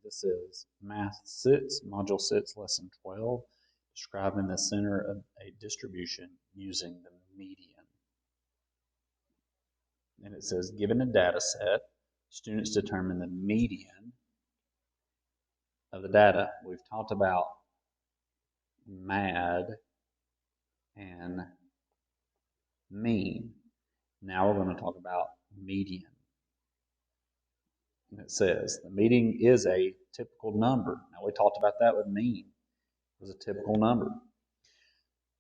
This is Math 6, Module 6, Lesson 12, describing the center of a distribution using the median. And it says, given a data set, students determine the median of the data. We've talked about MAD and mean. Now we're going to talk about median. And it says the median is a typical number. Now we talked about that with mean. It was a typical number.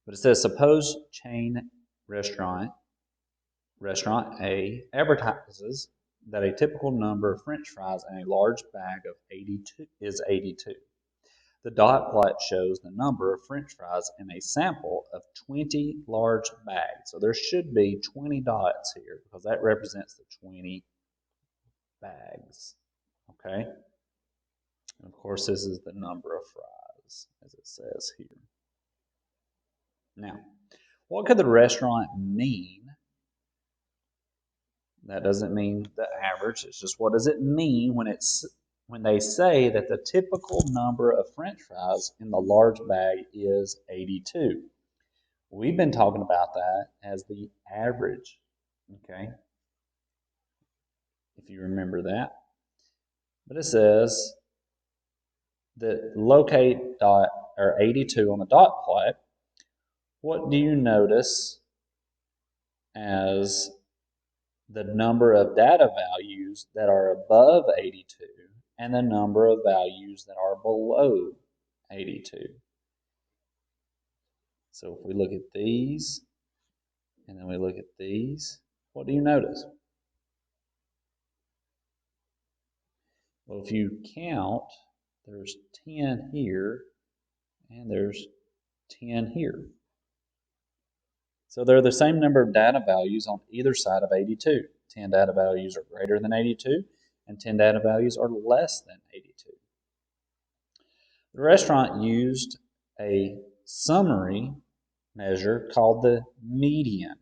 But it says suppose chain restaurant A advertises that a typical number of French fries in a large bag of 82 is 82. The dot plot shows the number of French fries in a sample of 20 large bags. So there should be 20 dots here because that represents the 20 bags. Okay? And of course, this is the number of fries, as it says here. Now, what could the restaurant mean? That doesn't mean the average. It's just what does it mean when they say that the typical number of French fries in the large bag is 82. We've been talking about that as the average, okay? If you remember that. But it says that locate dot or 82 on the dot plot. What do you notice as the number of data values that are above 82 and the number of values that are below 82? So if we look at these and then we look at these, what do you notice? Well, if you count, there's 10 here and there's 10 here. So they're the same number of data values on either side of 82. 10 data values are greater than 82 and 10 data values are less than 82. The restaurant used a summary measure called the median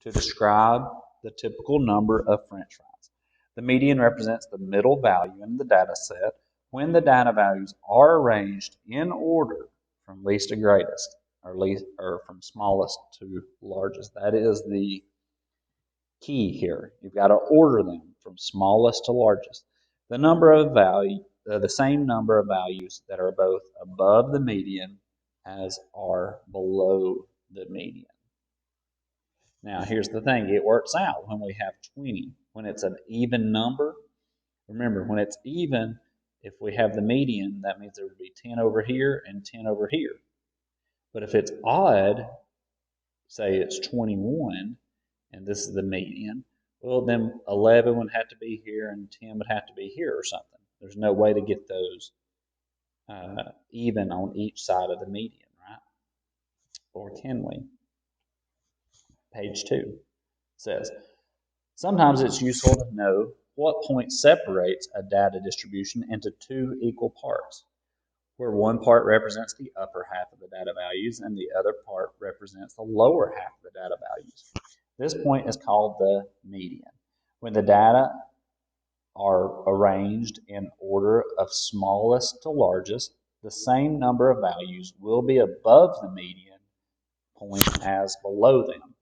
to describe the typical number of French fries. The median represents the middle value in the data set when the data values are arranged in order from least to greatest, or from smallest to largest. That is the key here. You've got to order them from smallest to largest. The same number of values that are both above the median as are below the median. Now, here's the thing. It works out when we have 20. When it's an even number, remember, when it's even, if we have the median, that means there would be 10 over here and 10 over here. But if it's odd, say it's 21, and this is the median, well, then 11 would have to be here and 10 would have to be here or something. There's no way to get those even on each side of the median, right? Or can we? Page 2 says, sometimes it's useful to know what point separates a data distribution into two equal parts, where one part represents the upper half of the data values and the other part represents the lower half of the data values. This point is called the median. When the data are arranged in order of smallest to largest, the same number of values will be above the median point as below them.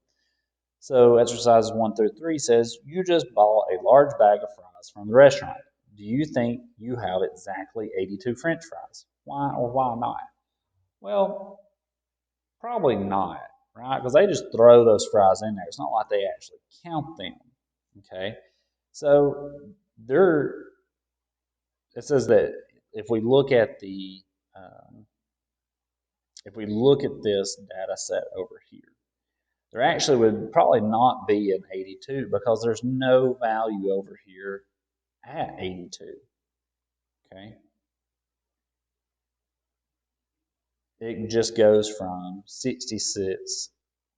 So exercises 1 through 3 says, you just bought a large bag of fries from the restaurant. Do you think you have exactly 82 French fries? Why or why not? Well, probably not, right? Because they just throw those fries in there. It's not like they actually count them, okay? So it says that if we look at this data set over here, there actually would probably not be an 82 because there's no value over here at 82, okay? It just goes from 66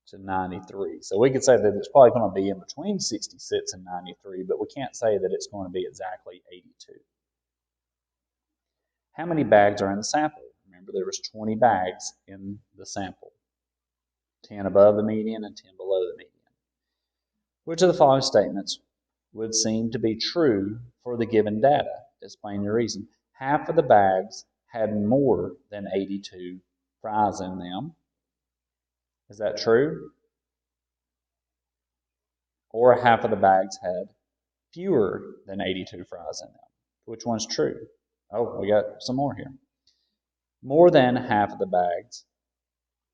to 93. So we could say that it's probably going to be in between 66 and 93, but we can't say that it's going to be exactly 82. How many bags are in the sample? Remember, there was 20 bags in the sample. 10 above the median and 10 below the median. Which of the following statements would seem to be true for the given data? Explain your reason. half of the bags had more than 82 fries in them. Is that true? Or half of the bags had fewer than 82 fries in them. Which one's true? Oh, we got some more here. More than half of the bags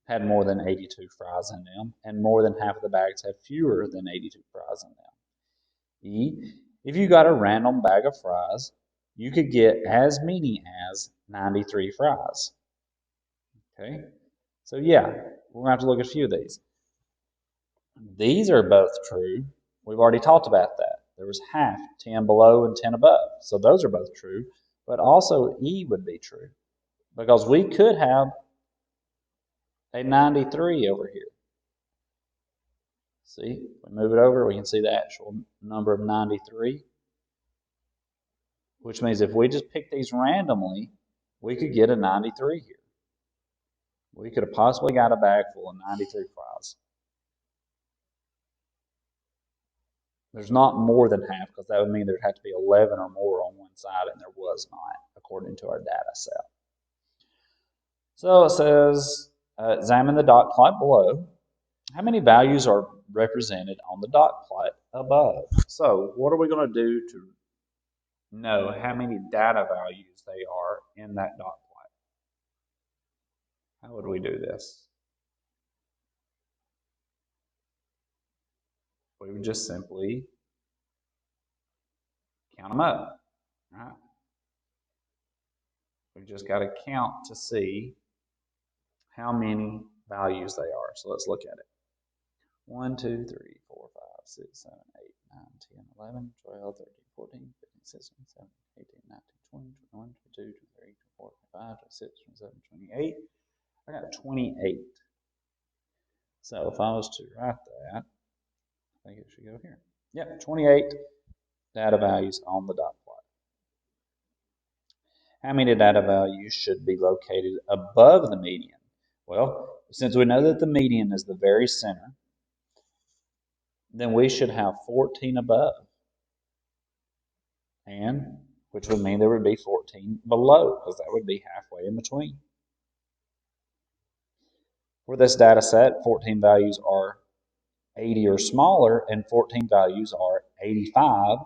had more than 82 fries in them, and more than half of the bags had fewer than 82 fries in them. E, if you got a random bag of fries, you could get as many as 93 fries. Okay, so yeah, we're going to have to look at a few of these. These are both true. We've already talked about that. There was half, 10 below and 10 above. So those are both true. But also E would be true because we could have a 93 over here. See, if we move it over, we can see the actual number of 93, which means if we just pick these randomly, we could get a 93 here. We could have possibly got a bag full of 93 fries. There's not more than half because that would mean there'd have to be 11 or more on one side, and there was not, according to our data set. So it says, examine the dot plot below. How many values are represented on the dot plot above? So what are we going to do to know how many data values they are in that dot plot? How would we do this? We would just simply count them up, right? We've just got to count to see how many values they are. So let's look at it. 1, 2, 3, 4, 5, 6, 7, 8, 9, 10, 11, 12, 13, 14, 15, 16, 17, 18, 19, 20, 21, 22, 23, 24, 25, 26, 27, 28. I got 28. So if I was to write that, I think it should go here. Yep, 28 data values on the dot plot. How many data values should be located above the median? Well, since we know that the median is the very center, then we should have 14 above, and which would mean there would be 14 below, because that would be halfway in between. For this data set, 14 values are 80 or smaller, and 14 values are 85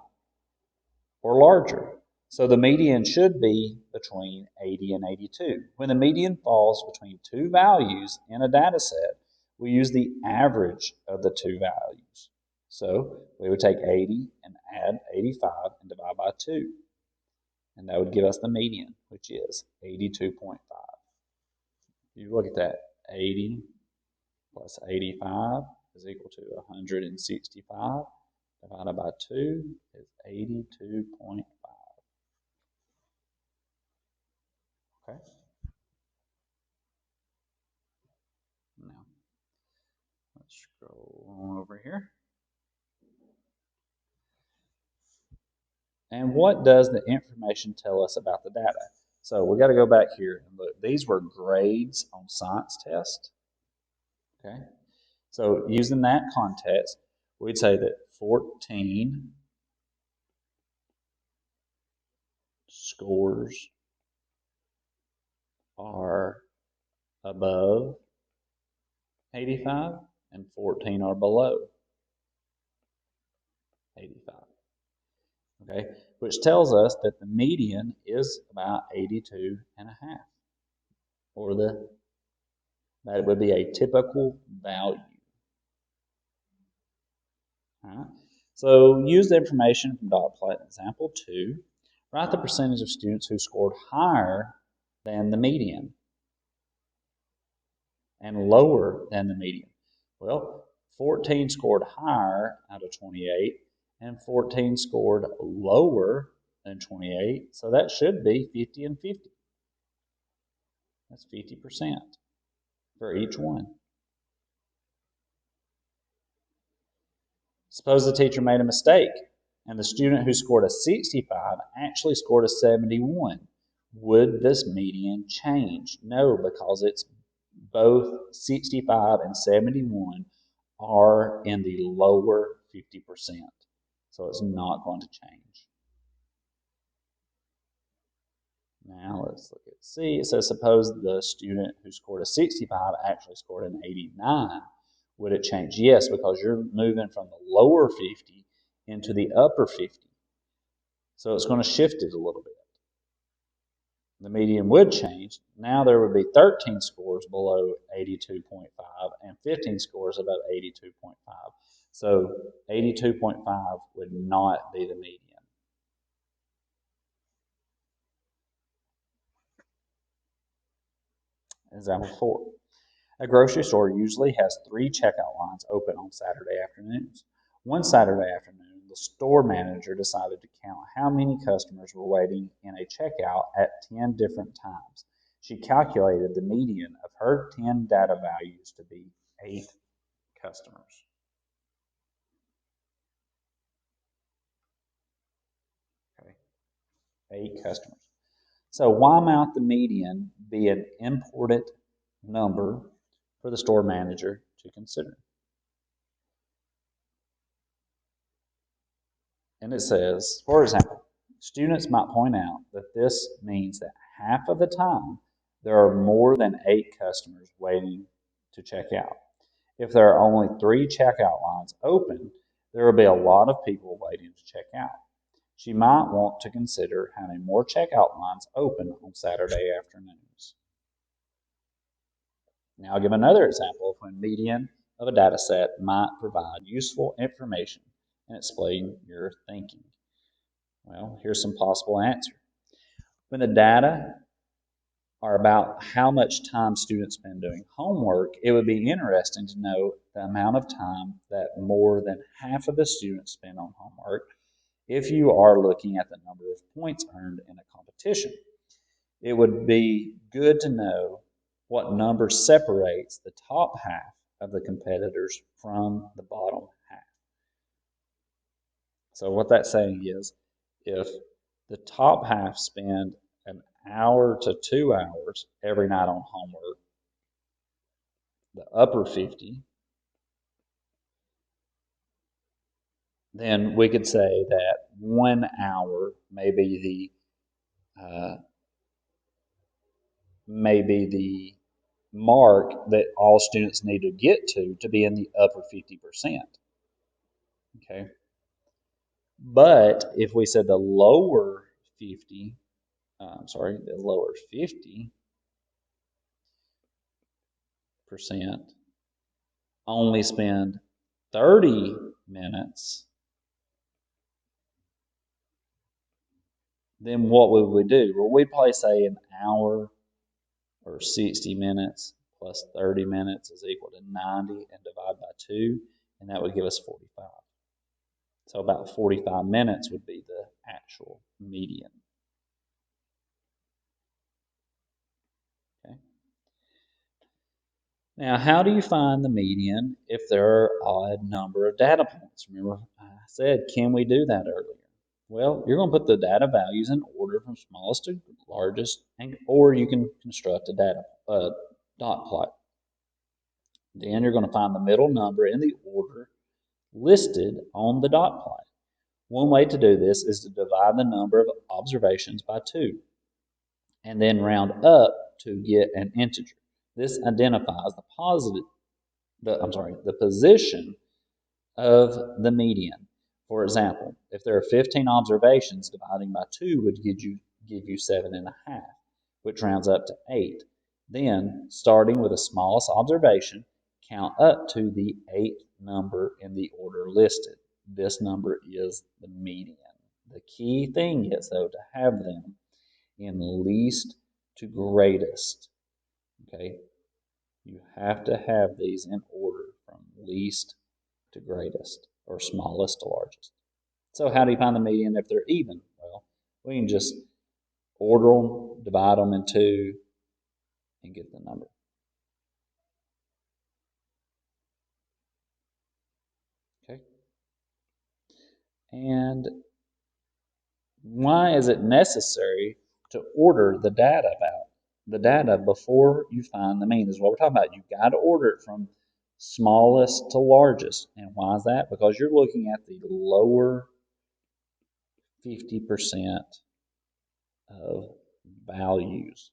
or larger. So the median should be between 80 and 82. When the median falls between two values in a data set, we use the average of the two values. So we would take 80 and add 85 and divide by 2. And that would give us the median, which is 82.5. You look at that, 80 plus 85 is equal to 165. Divided by 2 is 82.5. Okay. Now, let's scroll on over here. And what does the information tell us about the data? So we got to go back here and look. These were grades on science test. Okay. So using that context, we'd say that 14 scores are above 85 and 14 are below 85. Okay, which tells us that the median is about 82 and a half, or that would be a typical value. All right. So use the information from dot plot example 2. Write the percentage of students who scored higher than the median and lower than the median. Well, 14 scored higher out of 28, and 14 scored lower than 28, so that should be 50 and 50. That's 50% for each one. Suppose the teacher made a mistake and the student who scored a 65 actually scored a 71. Would this median change? No, because it's both 65 and 71 are in the lower 50%. So it's not going to change. let's look at C. It says, suppose the student who scored a 65 actually scored an 89. Would it change? Yes, because you're moving from the lower 50 into the upper 50. So it's going to shift it a little bit. The median would change. Now there would be 13 scores below 82.5 and 15 scores above 82.5. So 82.5 would not be the median. Example 4. A grocery store usually has 3 checkout lines open on Saturday afternoons. One Saturday afternoon, the store manager decided to count how many customers were waiting in a checkout at 10 different times. She calculated the median of her 10 data values to be 8 customers. Okay, 8 customers. So why might the median be an important number for the store manager to consider? And it says, for example, students might point out that this means that half of the time there are more than 8 customers waiting to check out. If there are only 3 checkout lines open, there will be a lot of people waiting to check out. She might want to consider having more checkout lines open on Saturday afternoons. Now I'll give another example of when median of a data set might provide useful information and explain your thinking. Well, here's some possible answers. When the data are about how much time students spend doing homework, it would be interesting to know the amount of time that more than half of the students spend on homework if you are looking at the number of points earned in a competition. It would be good to know what number separates the top half of the competitors from the bottom half. So what that's saying is, if the top half spend an hour to 2 hours every night on homework, the upper 50, then we could say that 1 hour may be the mark that all students need to get to be in the upper 50%. Okay. But if we said the lower 50, the lower 50% only spend 30 minutes, then what would we do? Well, we'd probably say an hour or 60 minutes plus 30 minutes is equal to 90 and divide by 2, and that would give us 45. So about 45 minutes would be the actual median. Okay. Now, how do you find the median if there are an odd number of data points? Remember, I said, can we do that earlier? Well, you're going to put the data values in order from smallest to largest, or you can construct a dot plot. Then you're going to find the middle number in the order listed on the dot plot. One way to do this is to divide the number of observations by 2 and then round up to get an integer. This identifies the position of the median. For example, if there are 15 observations, dividing by 2 would give you 7.5, which rounds up to 8. Then, starting with the smallest observation, count up to the 8th number in the order listed. This number is the median. The key thing is, though, to have them in least to greatest. Okay? You have to have these in order from least to greatest, or smallest to largest. So how do you find the median if they're even? Well, we can just order them, divide them in 2, and get the number. Okay. And why is it necessary to order the data before you find the mean? This is what we're talking about. You've got to order it from smallest to largest. And why is that? Because you're looking at the lower 50% of values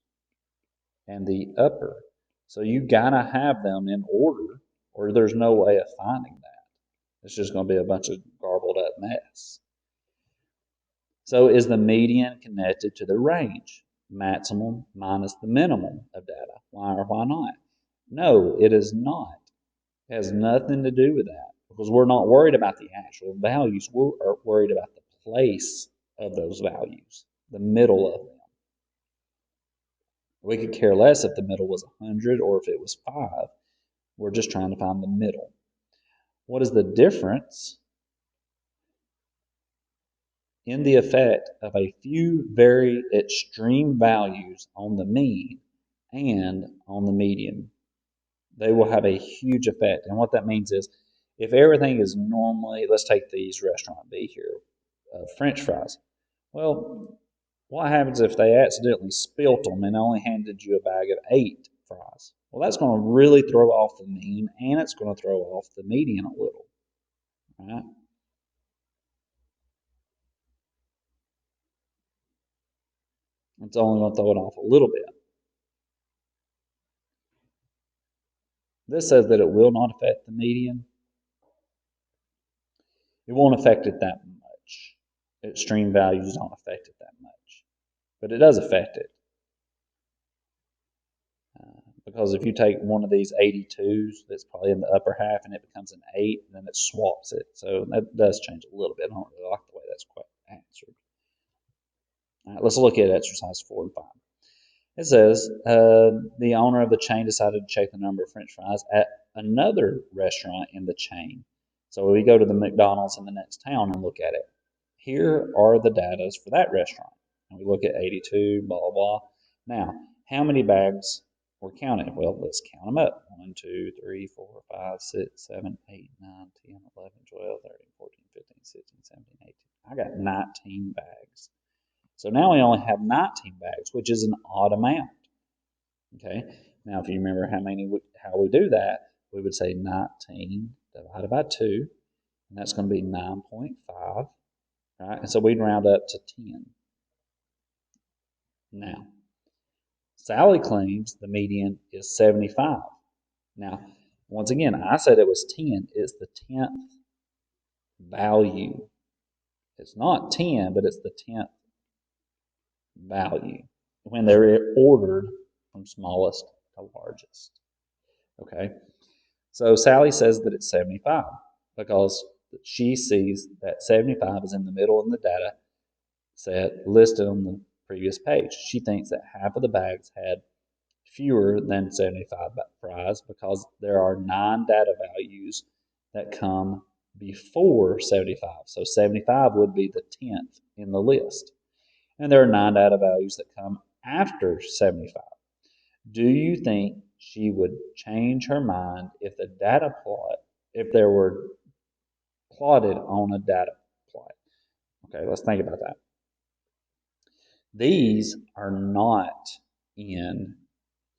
and the upper. So you gotta have them in order, or there's no way of finding that. It's just going to be a bunch of garbled up mess. So is the median connected to the range? Maximum minus the minimum of data. Why or why not? No, it is not. It has nothing to do with that because we're not worried about the actual values. We're worried about the place of those values, the middle of them. We could care less if the middle was 100 or if it was 5. We're just trying to find the middle. What is the difference in the effect of a few very extreme values on the mean and on the median? They will have a huge effect. And what that means is if everything is normally, let's take these restaurant B here, French fries. Well, what happens if they accidentally spilt them and only handed you a bag of 8 fries? Well, that's going to really throw off the mean and it's going to throw off the median a little, right? It's only going to throw it off a little bit. This says that it will not affect the median. It won't affect it that much. Extreme values don't affect it that much. But it does affect it. Because if you take one of these 82s that's probably in the upper half and it becomes an 8, then it swaps it. So that does change a little bit. I don't really like the way that's quite answered. All right, let's look at exercise 4 and 5. It says the owner of the chain decided to check the number of French fries at another restaurant in the chain. So we go to the McDonald's in the next town and look at it. Here are the data for that restaurant. And we look at 82, blah, blah, blah. Now, how many bags were counted? Well, let's count them up. 1, 2, 3, 4, 5, 6, 7, 8, 9, 10, 11, 12, 13, 14, 15, 16, 17, 18. I got 19 bags. So now we only have 19 bags, which is an odd amount. Okay. Now, if you remember how we do that, we would say 19 divided by 2, and that's going to be 9.5. Right? And so we'd round up to 10. Now, Sally claims the median is 75. Now, once again, I said it was 10. It's the 10th value. It's not 10, but it's the 10th value when they're ordered from smallest to largest. Okay, so Sally says that it's 75 because she sees that 75 is in the middle of the data set listed on the previous page. She thinks that half of the bags had fewer than 75 fries because there are 9 data values that come before 75. So 75 would be the 10th in the list. And there are 9 data values that come after 75. Do you think she would change her mind if the data plot, if there were plotted on a data plot? Okay, let's think about that. These are not in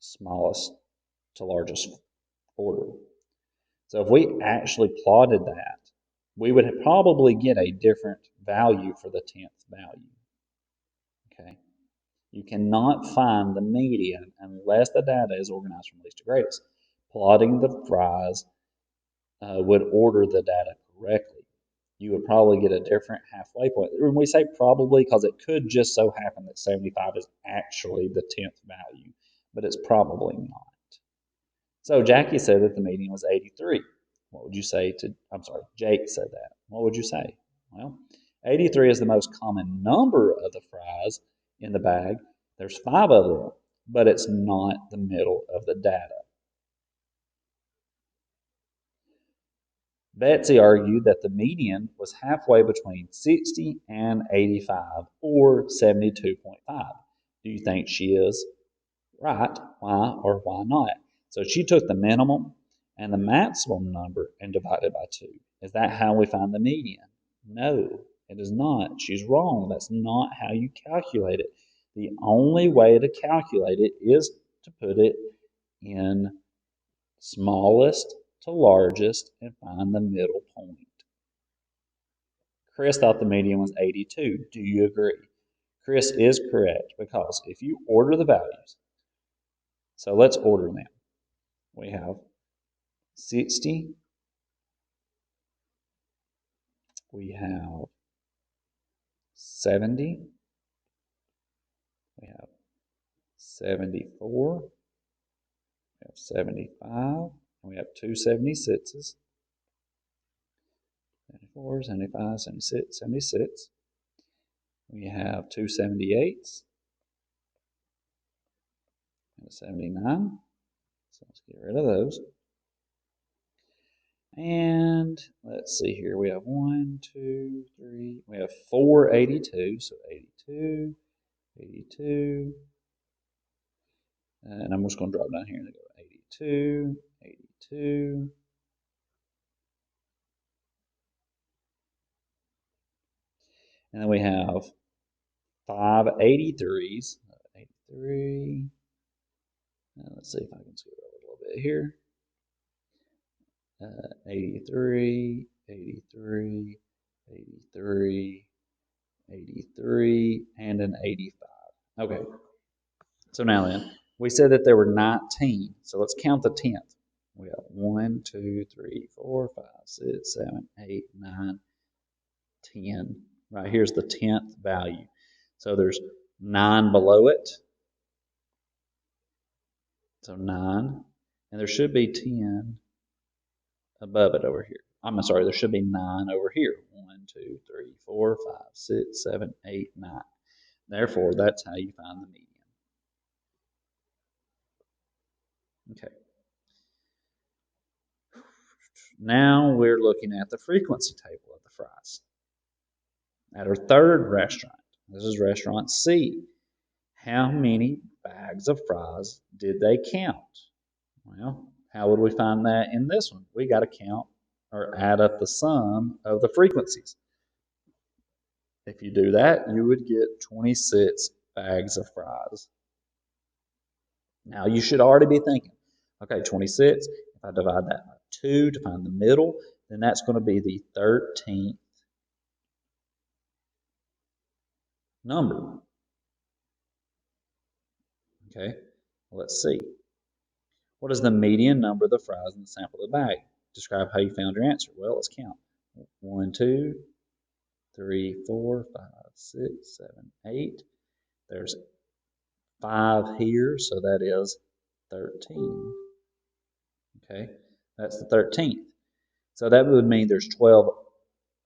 smallest to largest order. So if we actually plotted that, we would probably get a different value for the 10th value. Okay. You cannot find the median unless the data is organized from least to greatest. Plotting the fries would order the data correctly. You would probably get a different halfway point. When we say probably, because it could just so happen that 75 is actually the 10th value, but it's probably not. So Jackie said that the median was 83. What would you say to, I'm sorry, Jake said that. What would you say? Well, 83 is the most common number of the fries in the bag. There's 5 of them, but it's not the middle of the data. Betsy argued that the median was halfway between 60 and 85, or 72.5. Do you think she is right? Why or why not? So she took the minimum and the maximum number and divided by 2. Is that how we find the median? No, it is not. She's wrong. That's not how you calculate it. The only way to calculate it is to put it in smallest to largest and find the middle point. Chris thought the median was 82. Do you agree? Chris is correct because if you order the values, so let's order them. We have 60, we have 70, we have 74, we have 75, and we have two 76s. 74, 75, 76, 76. We have two 78s and a 79. So let's get rid of those. And let's see here. We have 1, 2, 3. We have 4 82. So 82, 82. And I'm just going to drop down here and go 82, 82. And then we have 5 83s. 83. Let's see if I can scroll a little bit here. 83, 83, 83, 83, and an 85. Okay. So now then, we said that there were 19. So let's count the 10th. We have 1, 2, 3, 4, 5, 6, 7, 8, 9, 10. Right here's the 10th value. So there's 9 below it. So 9. And there should be 10 above it over here. I'm sorry, there should be 9 over here. 1, 2, 3, 4, 5, 6, 7, 8, 9. Therefore, that's how you find the median. Okay. Now we're looking at the frequency table of the fries. At our third restaurant, this is restaurant C. How many bags of fries did they count? Well, how would we find that in this one? We got to count or add up the sum of the frequencies. If you do that, you would get 26 bags of fries. Now you should already be thinking, okay, 26, if I divide that by 2 to find the middle, then that's going to be the 13th number. Okay, let's see. What is the median number of the fries in the sample of the bag? Describe how you found your answer. Well, let's count. 1, 2, 3, 4, 5, 6, 7, 8. There's 5 here, so that is 13. Okay, that's the 13th. So that would mean there's 12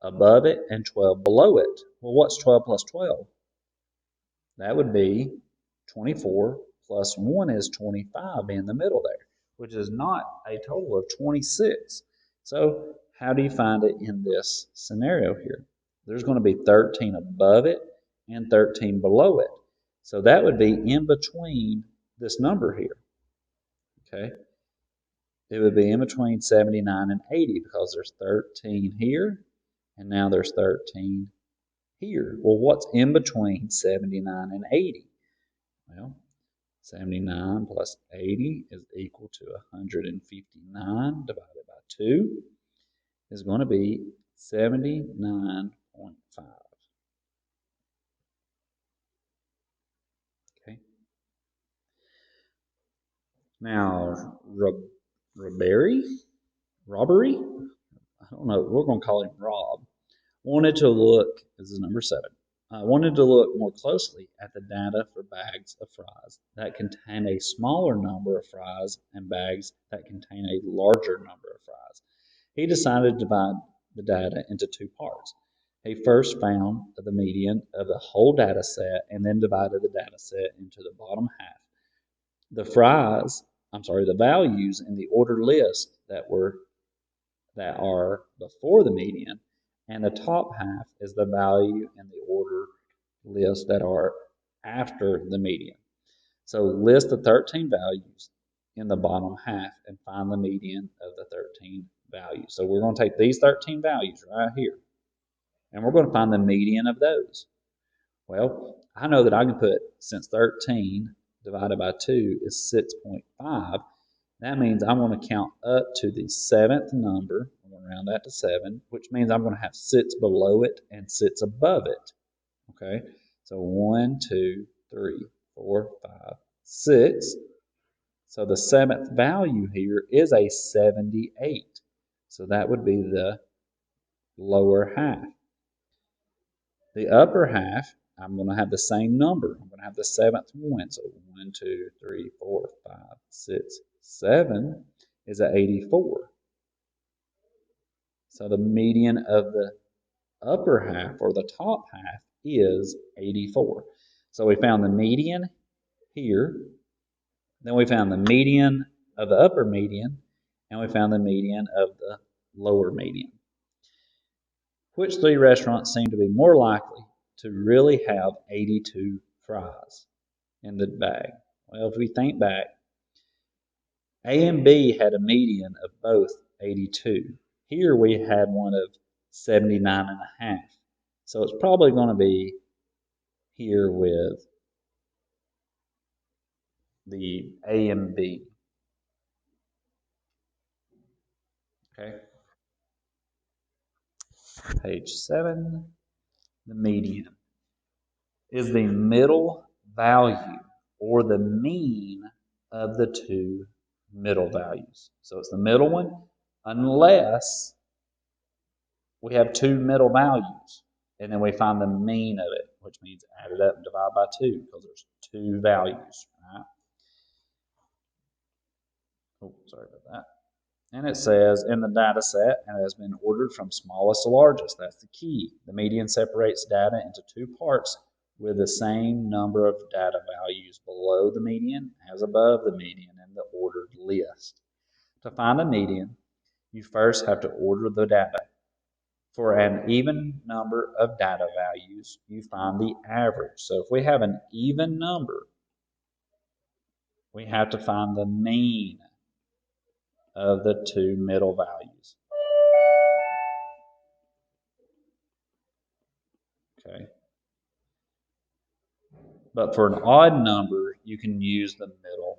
above it and 12 below it. Well, what's 12 plus 12? That would be 24 plus 1 is 25 in the middle there, which is not a total of 26. So how do you find it in this scenario here? There's going to be 13 above it and 13 below it. So that would be in between this number here. Okay? It would be in between 79 and 80 because there's 13 here and now there's 13 here. Well, what's in between 79 and 80? Well, 79 plus 80 is equal to 159 divided by 2 is going to be 79.5. Okay. Now, robbery? I don't know. We're going to call him Rob. Wanted to look, this is number 7. Wanted to look more closely at the data for bags of fries that contain a smaller number of fries and bags that contain a larger number of fries. He decided to divide the data into 2 parts. He first found the median of the whole data set and then divided the data set into the bottom half. The values in the order list that are before the median, and the top half is the value in the order list that are after the median. So list the 13 values in the bottom half and find the median of the 13 values. So we're going to take these 13 values right here, and we're going to find the median of those. Well, I know that I can put, since 13 divided by 2 is 6.5, that means I want to count up to the 7th number. I'm going to round that to 7, which means I'm going to have 6 below it and 6 above it. Okay, So 1, 2, 3, 4, 5, 6. So the seventh value here is a 78. So that would be the lower half. The upper half, I'm going to have the same number. I'm going to have the seventh one. So 1, 2, 3, 4, 5, 6, 7 is a 84. So the median of the upper half or the top half is 84. So we found the median here, then we found the median of the upper median, and we found the median of the lower median. Which three restaurants seem to be more likely to really have 82 fries in the bag? Well, if we think back, A and B had a median of both 82. Here we had one of 79.5. So it's probably going to be here with the A and B. Okay. Page 7, the median is the middle value or the mean of the two middle values. So it's the middle one unless we have two middle values and then we find the mean of it, which means add it up and divide by 2 because there's two values, right? Oh, sorry about that. And it says in the data set, and it has been ordered from smallest to largest. That's the key. The median separates data into two parts with the same number of data values below the median as above the median in the ordered list. To find a median, you first have to order the data. For an even number of data values, you find the average. So if we have an even number, we have to find the mean of the two middle values. Okay. But for an odd number, you can use the middle